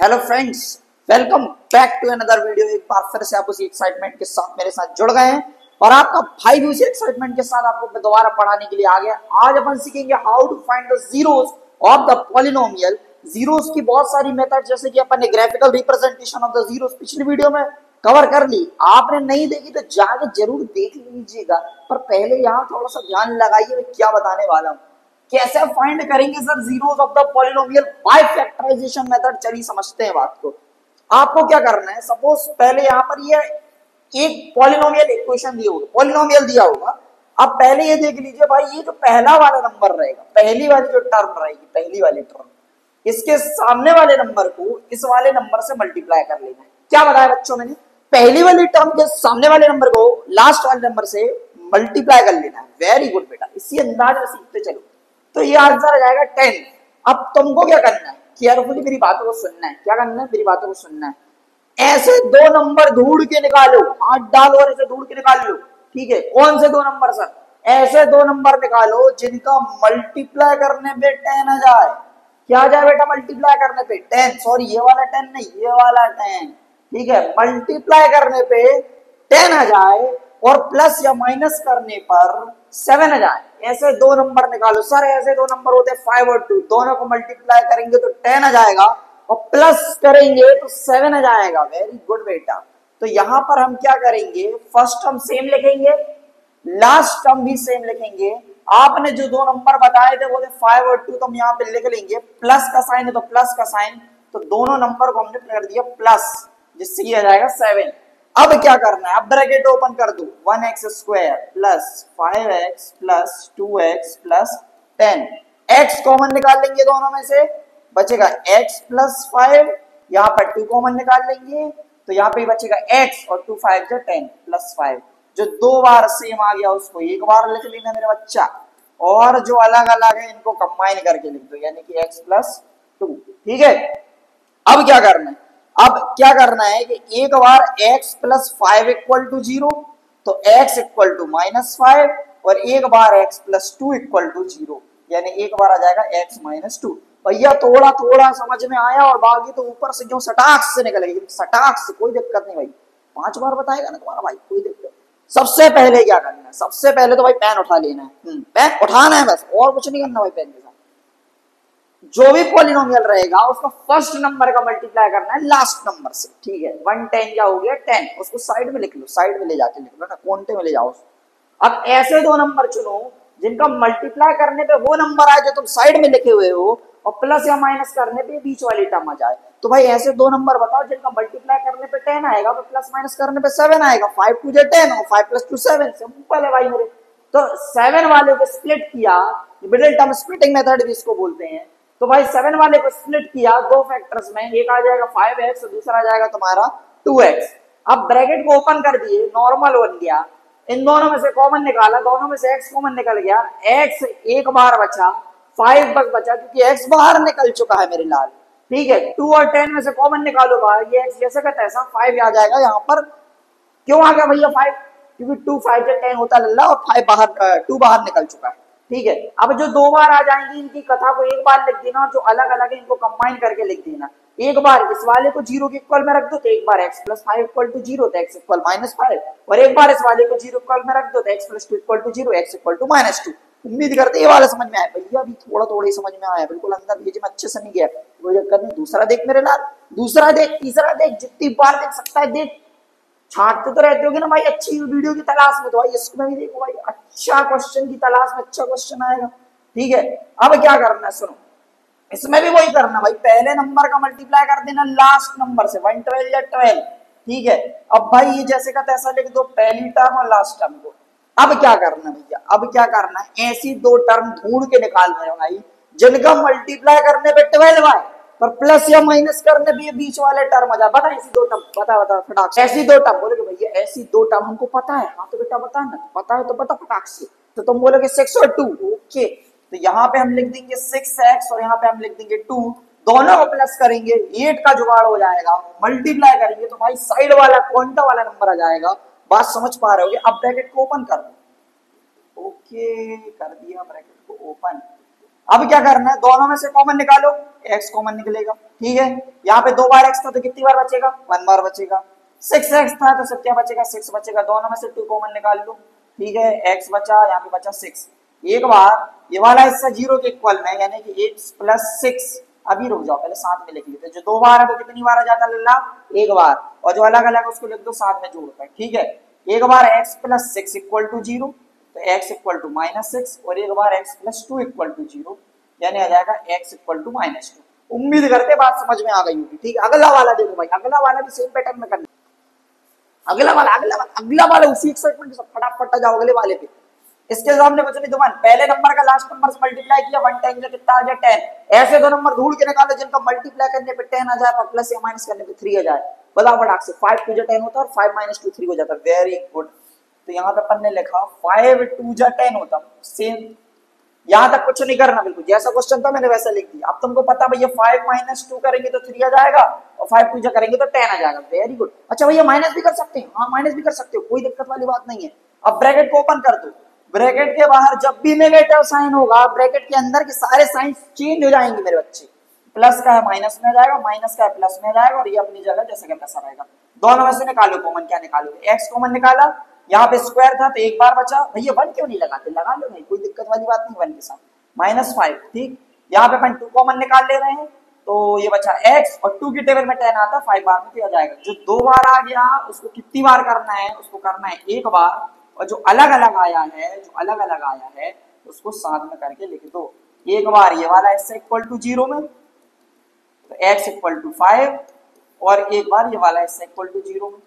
Hello friends, welcome back to another video. एक बार फिर से आप उसी एक्साइटमेंट के साथ मेरे साथ जुड़ गए हैं और आपका भाई भी उसी एक्साइटमेंट के साथ आपको दोबारा पढ़ाने के लिए आ गया। आज अपन सीखेंगे how to find the zeros of the polynomial. Zeros की बहुत सारी मेथड, जैसे कि अपन ने graphical representation of the zeros पिछली वीडियो में कवर कर ली। आपने नहीं देखी तो जाके जरूर देख लीजिएगा, पर पहले यहाँ थोड़ा सा ध्यान लगाइए मैं क्या बताने वाला हूँ। कैसे फाइंड करेंगे sir zeros of the polynomial by factorisation method. चलिए समझते हैं बात को। आपको क्या करना है, सपोज पहले यहाँ पर ये एक पॉलिनोमियल इक्वेशन दिया होगा, पॉलिनोमियल दिया होगा। अब पहले ये देख लीजिए भाई, ये जो पहला वाला नंबर रहेगा, पहली वाली जो टर्म रहेगी, पहली वाली टर्म, इसके सामने वाले नंबर को इस वाले नंबर से मल्टीप्लाई कर लेना है। क्या बताया बच्चों मैंने? पहली वाली टर्म के सामने वाले नंबर को लास्ट वाले नंबर से मल्टीप्लाई कर लेना है। वेरी गुड बेटा, इसी अंदाज में सीखते चलो। तो ये आंसर आ जाएगा 10। अब तुमको क्या करना है, केयरफुली मेरी बातों को सुनना है। क्या करना है, मेरी बातों को सुनना है। ऐसे दो नंबर ढूंढ के निकालो, हाथ डालो और ऐसे ढूंढ के निकाल लो। ठीक है, कौन से दो नंबर सर? ऐसे दो नंबर निकालो जिनका मल्टीप्लाई करने पे 10 आ जाए। क्या आ जाए बेटा मल्टीप्लाई करने पे? 10। सॉरी, ये वाला 10 नहीं, ये वाला 10। ठीक है, मल्टीप्लाई करने पे 10 आ जाए और प्लस या माइनस करने पर 7 आ जाए। ऐसे दो नंबर निकालो सर। ऐसे दो नंबर होते हैं 5 और 2, दोनों को मल्टीप्लाई करेंगे तो 10 आ जाएगा और प्लस करेंगे तो 7 आ जाएगा। वेरी गुड बेटा। तो यहां पर हम क्या करेंगे, फर्स्ट टर्म सेम लिखेंगे, लास्ट टर्म भी सेम लिखेंगे। आपने जो दो नंबर बताए थे वो थे 5 और 2, तो हम यहाँ पे लिख लेंगे। प्लस का साइन है तो प्लस का साइन, तो दोनों नंबर को हमने कर दिया प्लस, जिससे ये आ जाएगा 7। अब क्या करना है, अब ब्रैकेट ओपन कर दो। 1x square plus 5x plus 2x plus 10। x common निकाल लेंगे दोनों में से, बचेगा x प्लस 5। यहाँ पर 2 कॉमन निकाल लेंगे तो यहाँ पे बचेगा x और 2 5 जो 10 प्लस 5। जो दो बार सेम आ गया उसको एक बार लिख लेना मेरे बच्चा, और जो अलग अलग है इनको कंबाइन करके लिख दो, यानी कि x प्लस 2। ठीक है, अब क्या करना है, अब क्या करना है कि एक बार x प्लस 5 इक्वल टू 0, तो x इक्वल टू माइनस 5, और एक बार x प्लस 2 इक्वल टू 0, यानी एक बार आ जाएगा x माइनस 2। भैया थोड़ा थोड़ा समझ में आया, और बाकी तो ऊपर से जो सटाक से निकल गई, सटाक से, कोई दिक्कत नहीं भाई। 5 बार बताएगा ना तुम्हारा भाई, कोई दिक्कत। सबसे पहले क्या करना है, सबसे पहले तो भाई पेन उठा लेना है। पेन उठाना है बस, और कुछ नहीं करना भाई। पेन के साथ जो भी पॉलिनोमियल रहेगा उसका फर्स्ट नंबर का मल्टीप्लाई करना है लास्ट नंबर से। ठीक है, 1 10 क्या हो गया 10, उसको साइड में लिख लो, साइड में ले जाके लिख लो ना, कोने में ले जाओ। अब ऐसे दो नंबर चुनो जिनका मल्टीप्लाई करने पे वो नंबर आए जो तुम साइड में लिखे हुए हो, और प्लस या माइनस करने पे बीच वाली टर्म आ जाए। तो भाई ऐसे दो नंबर बताओ जिनका मल्टीप्लाई करने पे 10 आएगा, तो प्लस माइनस करने पे 7 आएगा। 5 2 10 और 5 प्लस 2 7। सिंपल है भाई मेरे। तो 7 वाले को स्प्लिट किया, मिडिल टर्म स्प्लिटिंग मेथड भी इसको बोलते हैं। तो भाई 7 वाले को स्प्लिट किया दो फैक्टर्स में, एक आ जाएगा 5x और दूसरा आ जाएगा तुम्हारा 2x। अब ब्रैकेट को ओपन कर दिए, नॉर्मल बन गया। इन दोनों में से कॉमन निकाला, दोनों में से x कॉमन निकल गया, x एक बार बचा, 5 बस बचा क्योंकि x बाहर निकल चुका है मेरे लाल। ठीक है, 2 और 10 में से कॉमन निकालो बाहर, ये x जैसे का तैसा 5 आ जाएगा यहाँ पर। क्यों आ गया भैया 5? क्योंकि 2 5 से 10 होता लल्ला, और 5 बाहर 2 बाहर निकल चुका है। ठीक है, अब जो दो बार आ जाएंगी इनकी कथा को एक बार लिख देना, जो अलग अलग है इनको कंबाइन करके लिख देना। एक बार इस वाले को 0 के इक्वल में रख दो तो एक बार x प्लस 5 इक्वल टू 0 तो x इक्वल माइनस 5, और एक बार इस वाले को 0 इक्वल में रख दो तो x plus 2 equal to 0 x equal to minus 2। उम्मीद करते ये वाला समझ में आया भैया, अभी थोड़ा थोड़ा ही समझ में आया, बिल्कुल अंदर भेजे में अच्छे से नहीं गया, कोई दिक्कत नहीं। दूसरा देख मेरे लाल, दूसरा देख, तीसरा देख, जितनी बार देख सकता है देख। छांटते तो रहते होगे ना भाई अच्छी वीडियो की तलाश में, तो भाई इसमें भी देखो भाई, अच्छा क्वेश्चन की तलाश में अच्छा क्वेश्चन आएगा। ठीक है, अब क्या करना है सुनो, इसमें भी वही करना भाई, पहले नंबर का मल्टीप्लाई कर देना लास्ट नंबर से, 1 12 या 12। ठीक है, अब भाई ये जैसे का तैसा लिख दो पहली टर्म और लास्ट टर्म को। अब क्या करना भैया, अब क्या करना है, ऐसी दो टर्म ढूंढ के निकालना है भाई जिनका मल्टीप्लाई करने पे 12 आए, पर प्लस या माइनस करने पे बीच वाले टर्म आ जाए। बता ऐसी दो टर्म, बता फटाक से। ऐसी दो टर्म बोलोगे भैया, ऐसी दो टर्म हमको पता है। हाँ तो बेटा बता ना, पता है तो बता फटाक से। तो तुम बोलोगे 6 और 2, ओके। तो यहाँ पे हम लिख देंगे 6x और यहाँ पे हम लिख देंगे 2, दोनों को प्लस करेंगे 8 का जुगाड़ हो जाएगा, मल्टीप्लाई करेंगे तो भाई साइड वाला क्वांटा वाला नंबर आ जाएगा। बात समझ पा रहे होगे? अब ब्रैकेट को ओपन कर दो, ओके कर दिया ब्रैकेट को ओपन। अब क्या करना है, दोनों में से कॉमन निकालो, x कॉमन निकलेगा, ठीक है। यहाँ पे 2 बार x था तो कितनी बार बचेगा, 1 बार बचेगा। 6x था तो सब क्या बचेगा, 6 बचेगा। दोनों में से 2 कॉमन निकाल लो, ठीक है, x बचा, यहाँ पे बचा 6। एक बार ये वाला हिस्सा 0 के इक्वल में, यानी कि x प्लस 6। अभी रुक जाओ, पहले साथ में लिख लेते हैं। जो 2 बार है वो कितनी बार आ जाता है लल्ला, एक बार, और जो अलग अलग उसको लिख दो साथ में जोड़कर, ठीक है। एक बार x प्लस 6 इक्वल टू 0, तो x इक्वल टू -6, और एक बार x प्लस 2 इक्वल टू 0, यानी आ जाएगा x इक्वल टू -2। उम्मीद करते बात समझ में आ गई होगी, ठीक है। अगला वाला देखो भाई, अगला वाला भी सेम पैटर्न में करना। अगला वाला उसी एक्साइटमेंट के साथ फटाफट जाओ अगले वाले पे। इसके सामने कुछ नहीं, तो पहले नंबर का लास्ट नंबर से मल्टीप्लाई किया, 1 टाइम कितना आ गया, 10। ऐसे दो नंबर ढूंढ के निकालो जिनका मल्टीप्लाई करने पे 10 आ जाए और प्लस या माइनस करने पे 3 आ जाए। बताओ फटाक से, 5 2 10 होता है और 5 - 2 3 हो जाता है। Very good. तो यहाँ पे अपन ने लिखा 5 2 10 होता, सेम। यहाँ तक कुछ नहीं करना, बिल्कुल जैसा क्वेश्चन था मैंने वैसा लिख दिया। अब तुमको पता भैया 5 - 2 करेंगे तो 3 आ जाएगा, और 5 2 करेंगे तो 10 आ जाएगा। Very good. अच्छा भैया माइनस भी कर सकते हैं, हाँ माइनस भी कर सकते हो, कोई दिक्कत वाली बात नहीं है। अब ब्रैकेट को ओपन कर दो, ब्रैकेट के बाहर जब भी नेगेटिव साइन होगा, ब्रैकेट के अंदर के सारे साइन चेंज हो जाएंगे मेरे बच्चे। प्लस का है माइनस में आ जाएगा, माइनस का है प्लस में आ जाएगा, और ये अपनी जगह जैसे का तैसा रहेगा। दोनों में से निकालो कॉमन, क्या निकालोगे, एक्स कॉमन निकाला, यहाँ पे स्क्वायर था तो एक बार बचा। भैया 1 क्यों नहीं लगाते, लगा लो नहीं, कोई दिक्कत वाली बात नहीं। 1 के साथ -5, ठीक। यहाँ पे अपन 2 कॉमन निकाल ले रहे हैं, तो ये बचा x, और 2 की टेबल में 10 आता है, 5 बार में तो आ जाएगा। जो 2 बार आ गया उसको कितनी बार करना है, उसको करना है 1 बार, और जो अलग अलग आया है उसको साथ में करके लिख दो। एक बार ये वाला x इक्वल टू 0 में, तो x इक्वल टू 5, और एक बार ये वाला x इक्वल टू 0 में,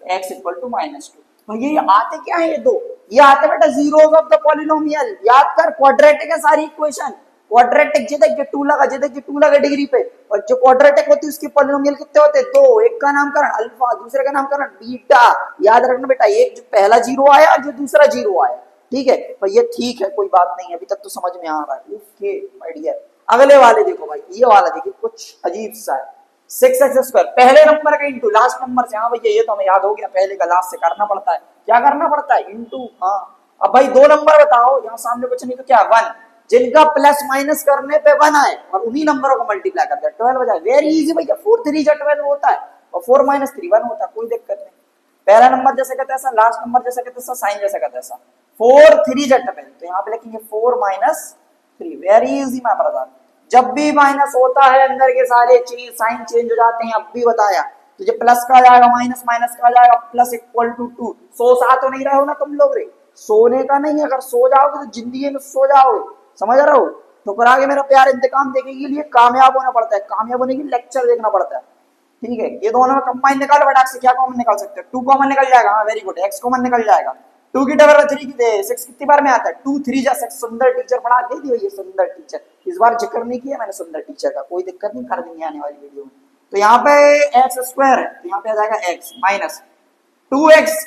तो x इक्वल टू -2। भैया ये आते क्या है, ये दो, ये आते बेटा जीरोस ऑफ द पॉलिनोमियल। याद कर, क्वाड्रेटिक है सारी इक्वेशन, क्वाड्रेटिक जे देख 2 लगा डिग्री पे, और जो क्वाड्रेटिक होती है उसके पॉलिनोमियल कितने होते हैं, 2। एक का नामकरण अल्फा, दूसरे का नामकरण बीटा। याद रखना बेटा, एक जो पहला 0 आया और जो दूसरा 0 आया, ठीक है भैया, ठीक है कोई बात नहीं, अभी तक तो समझ में आ रहा है। Okay my dear. अगले वाले देखो भाई, ये वाला देखिए कुछ अजीब सा है। 6x स्क्वायर, पहले नंबर का इंटू लास्ट नंबर से। हाँ भैया ये तो हमें याद हो गया, पहले का लास्ट से करना पड़ता है। क्या करना पड़ता है, इंटू। हाँ अब भाई 2 नंबर बताओ, यहाँ सामने कुछ नहीं तो क्या 1, जिनका प्लस माइनस करने पे 1 आए और उन्हीं नंबरों को मल्टीप्लाई कर दिया, 12 बजाय। वेरी इजी भैया, 4 3 12 होता है, और 4 - 3 1 होता है, कोई दिक्कत नहीं। पहला नंबर जैसे कहते हैं, लास्ट नंबर जैसे कहते हैं, साइन जैसे कहते हैं। 4 3 12, तो यहाँ पे लिखेंगे 4 - 3। Very easy my brother. जब भी माइनस होता है अंदर के सारे चीज साइन चेंज हो जाते हैं। अब भी बताया तुझे, प्लस का आ जाएगा माइनस, माइनस का आ जाएगा प्लस, इक्वल टू 2। सो सा तो नहीं रहे हो ना तुम लोग रे, सोने का नहीं है। अगर सो जाओगे तो जिंदगी में सो जाओगे, समझ रहे हो। ठुकरा के मेरा प्यार इंतकाम देखने के लिए कामयाब होना पड़ता है, कामयाब होने के लिए लेक्चर देखना पड़ता है, ठीक है। ये दोनों में कंबाइन निकालो फटाक से, क्या कॉमन निकाल सकते हो, 2 कॉमन निकल जाएगा। हाँ वेरी गुड, x कॉमन निकल जाएगा। 2 की टेबल में 3 की 6 कितनी बार में आता है, 2 3 जा 6। सुंदर टीचर पढ़ा के दी, ये सुंदर टीचर, इस बार जिक्र नहीं किया मैंने सुंदर टीचर का, कोई दिक्कत नहीं, कर देंगे आने वाली वीडियो में। तो यहाँ पे एक्स स्क्वायर है, तो यहाँ पे आ जाएगा x माइनस 2x।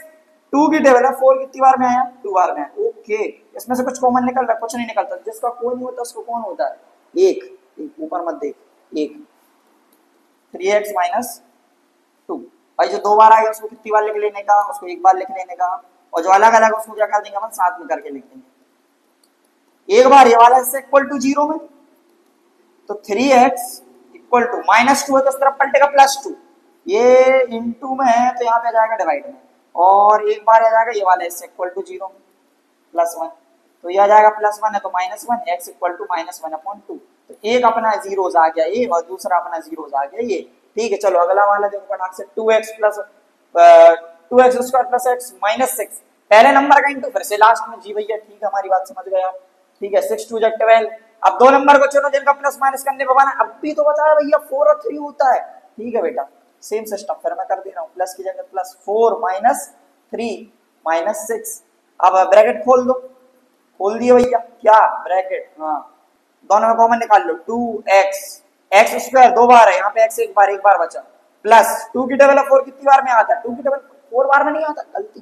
2 की टेबल है, 4 कितनी बार में आया, 2 बार में। ओके, इसमें से कुछ कॉमन निकल रहा है, कुछ नहीं निकलता। जिसका कोई नहीं होता उसको कौन होता है, 1। ऊपर मत देख, 1। 3x minus 2। भाई जो 2 बार आएगा उसको कितनी बार लिख लेने का, उसको 1 बार लिख लेने का, और जो अलग अलग उसको क्या कर देंगे अपन, साथ में करके लिख देंगे। एक बार ये वाला इससे इक्वल टू 0 में, तो 3x इक्वल टू -2 है तो इस तरफ पलटेगा +2। ये इनटू में है तो यहाँ पे आ जाएगा डिवाइड में, और एक बार आ जाएगा ये वाला इससे इक्वल टू 0 में +1, तो ये आ जाएगा +1 है तो -1, x इक्वल टू -1/2। तो एक अपना जीरोस आ गया ये, और दूसरा अपना जीरोस आ गया ये, ठीक है। चलो अगला वाला देखो फटाक से, 2x स्क्वायर प्लस x -6। पहले नंबर का इंटू फिर से लास्ट में, जी भैया ठीक है, हमारी बात समझ गया, ठीक है। 6 2 12। अब 2 नंबर को चुनो जिनका प्लस माइनस करने पे बना। अब भी तो बताया भैया 4 और 3 होता है, ठीक है बेटा, सेम सिस्टम फिर मैं कर दे रहा हूँ। प्लस की जगह प्लस, 4 - 3 -6। अब ब्रैकेट खोल दो, खोल दिए भैया, क्या ब्रैकेट, हाँ दोनों में कॉमन निकाल लो। 2x स्क्वायर 2 बार है, यहाँ पे x एक बार बचा, प्लस 2 की टेबल 4 कितनी बार में आता है, 2 की टेबल 4 बार में नहीं आता, गलती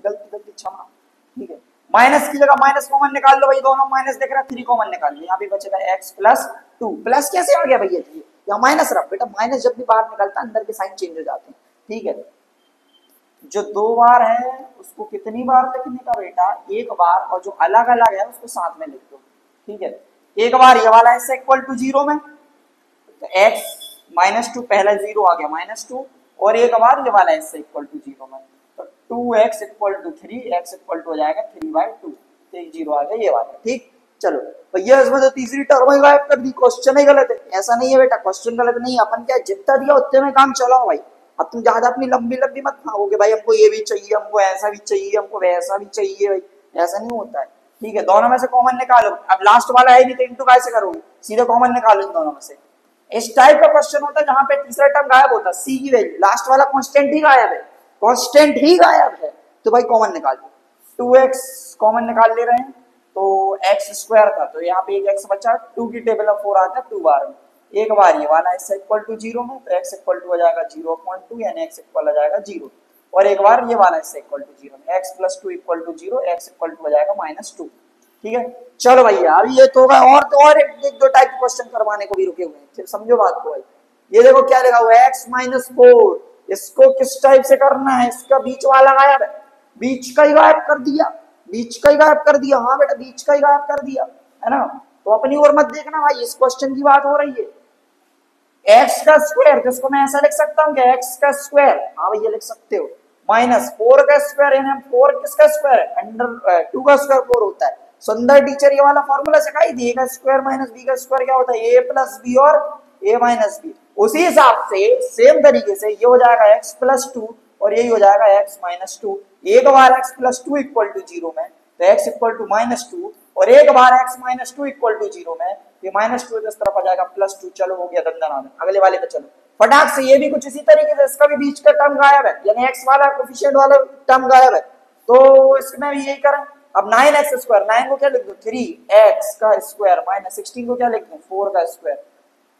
क्षमा, ठीक है। माइनस की जगह माइनस कॉमन निकाल लो भाई, दोनों माइनस दिख रहा है, 3 कॉमन निकाल लो, यहाँ पे बचेगा x + 2। प्लस कैसे आ गया भैया जी, यहाँ माइनस रहा बेटा, माइनस जब भी बाहर निकलता है अंदर के साइन चेंज हो जाते हैं, ठीक है। जो 2 बार है उसको कितनी बार लिखने का बेटा, 1 बार, और जो अलग अलग है उसको साथ में लिख दो, ठीक है। एक बार ये वाला ऐसे इक्वल टू जीरो में, तो x -2 पहला जीरो आ गया -2, और एक बार ये वाला ऐसे इक्वल टू जीरो में, तो 2x equal to 3, x equal to हो जाएगा 3/2, तो एक जीरो आ गया ये वाला। ठीक, चलो भैया इसमें तो तीसरी टर्म ही गायब कर दी, क्वेश्चन ही गलत है। ऐसा नहीं है बेटा, क्वेश्चन गलत नहीं है, अपन क्या जितना दिया उतने में काम चलाओ भाई। अब तुम ज्यादा अपनी लंबी लंबी मत खाओगे भाई, हमको ये भी चाहिए, हमको ऐसा भी चाहिए, हमको वैसा भी चाहिए भाई, ऐसा नहीं होता है। ठीक है, दोनों में से कॉमन निकालो। अब लास्ट वाला है नहीं तो इंटू कैसे करोगे, सीधे कॉमन निकालो इन दोनों में से। इस टाइप का क्वेश्चन होता है जहां पे तीसरा टर्म गायब होता है, सी की वैल्यू, लास्ट वाला कांस्टेंट ही गायब है, कांस्टेंट ही गायब है, तो भाई कॉमन निकाल दो। 2x कॉमन निकाल ले रहे हैं, तो x स्क्वायर था, तो यहाँ पे एक x बचा, 2 की टेबल में 4 आता है 2 बार में। एक बार ये वाला x इक्वल टू 0 में, तो x इक्वल टू हो जाएगा 0.2, यानी x इक्वल हो जाएगा 0, और एक बार ये वाला x इक्वल टू 0 में, x plus 2 equal to 0, x equal to हो जाएगा -2। ठीक है, चलो भैया अभी ये तो होगा, और तो और एक दो टाइप के क्वेश्चन करवाने को भी रुके हुए हैं, फिर समझो बात को भाई। ये देखो क्या लिखा हुआ है, x -4, इसको किस टाइप से करना है, इसका बीच वाला गायब है, बीच का ही गायब कर दिया, बीच का ही गायब कर दिया, हाँ बेटा बीच का ही गायब कर दिया, है ना। तो अपनी ओर मत देखना भाई, इस क्वेश्चन की बात हो रही है। x का स्क्वायर, जिसको मैं ऐसा लिख सकता हूँ कि x का स्क्वायर, हाँ भैया लिख सकते हो, -4 का स्क्वायर, यानी 4 किसका स्क्वायर है, अंडर 2 का स्क्वायर 4 होता है। सुंदर टीचर ये वाला फॉर्मूला सिखाई दी, a का स्क्वायर माइनस b का स्क्वायर क्या होता है, a प्लस बी और a माइनस बी। उसी हिसाब से सेम तरीके से ये हो जाएगा x प्लस 2 और यही हो जाएगा x -2। एक बार x प्लस 2 इक्वल टू 0 में, तो x इक्वल टू -2, और एक बार x -2 इक्वल टू 0 में, ये -2 इस तरफ आ जाएगा +2। चलो हो गया दंदनादन, अगले वाले पे चलो फटाक से। ये भी कुछ इसी तरीके से, इसका भी बीच का टर्म गायब है, यानी x वाला कोफिशिएंट वाला टर्म गायब है, तो इसमें भी यही करें। अब 9x स्क्वायर, 9 को क्या लिख दो 3x का स्क्वायर, -16 को क्या लिख दो 4 का स्क्वायर।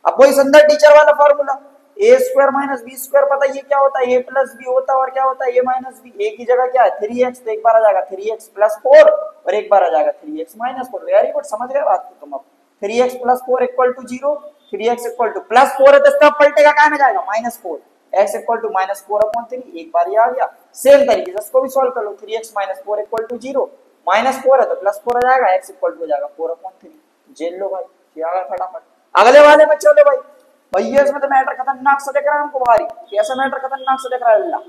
अब वही सुंदर टीचर वाला formula, a square minus b square, पता ये क्या होता है, a प्लस बी होता है, और क्या होता है a माइनस बी। a की जगह क्या है 3x, तो एक बार आ जाएगा 3x प्लस 4 और एक बार आ जाएगा 3x माइनस 4। वेरी गुड, समझ गए बात को तुम। अब 3x plus 4 equal to 0, 3x equal to plus 4 है तो इसका पलटेगा क्या में जाएगा -4, x इक्वल टू -4/3, एक बार ये आ गया। सेम तरीके से इसको भी सॉल्व कर लो, 3x - 4 इक्वल टू 0, -4 है तो +4 आ जाएगा, x इक्वल टू हो जाएगा 4/3। जेल लो भाई, क्या आ गया फटाफट। अगले वाले में चलो भाई। भैया इसमें तो मैटर खतरनाक सा दिख रहा है हमको भारी, कैसा मैटर खतरनाक सा दिख रहा है अल्लाह।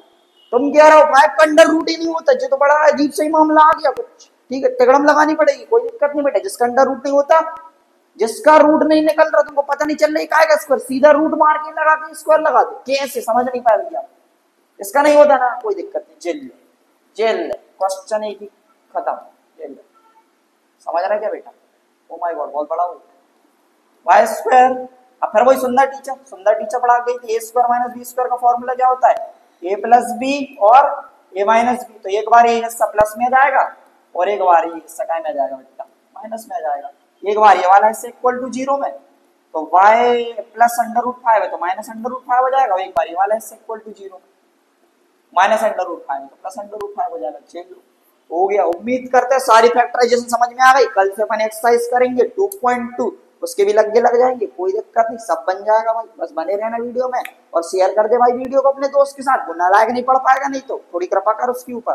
तुम कह रहे हो 5 का अंडर रूट ही नहीं होता, ये तो बड़ा अजीब सा ही मामला आ गया कुछ। ठीक है, तिगड़म लगानी पड़ेगी, कोई दिक्कत नहीं बेटा, जिसका अंडर रूट नहीं होता, जिसका रूट नहीं निकल रहा, तुमको पता नहीं चल रही का स्क्वायर, सीधा रूट मार के लगा के स्क्वायर लगा दो, कैसे समझ नहीं पाए भैया। इसका नहीं होता ना, कोई दिक्कत नहीं, जेल जेल क्वेश्चन एक ही खत्म, जेल। समझ रहा है क्या बेटा, ओ माय गॉड बहुत बड़ा हो वाई स्क्वायर। अब फिर वही सुंदर टीचर पढ़ा गई थी, a square minus b square का फॉर्मूला क्या होता है, a प्लस बी और a माइनस बी। तो एक बार ये हिस्सा प्लस में जाएगा और एक बार ये हिस्सा क्या में जाएगा बेटा, माइनस में जाएगा। एक बार ये वाला हिस्सा इक्वल टू 0 में, तो y प्लस √5 है तो माइनस √5 हो जाएगा, और एक बार ये वाला हिस्सा इक्वल टू 0 माइनस √5 तो प्लस √5 हो जाएगा। चलो हो गया, उम्मीद करते हैं सारी फैक्टराइजेशन समझ में आ गई। कल से अपन एक्सरसाइज करेंगे 2.2, उसके भी लग जाएंगे, कोई दिक्कत नहीं, सब बन जाएगा भाई। बस बने रहना वीडियो में और शेयर कर दे भाई वीडियो को अपने दोस्त के साथ, वो नालायक नहीं पढ़ पाएगा, नहीं तो थोड़ी कृपा कर उसके ऊपर।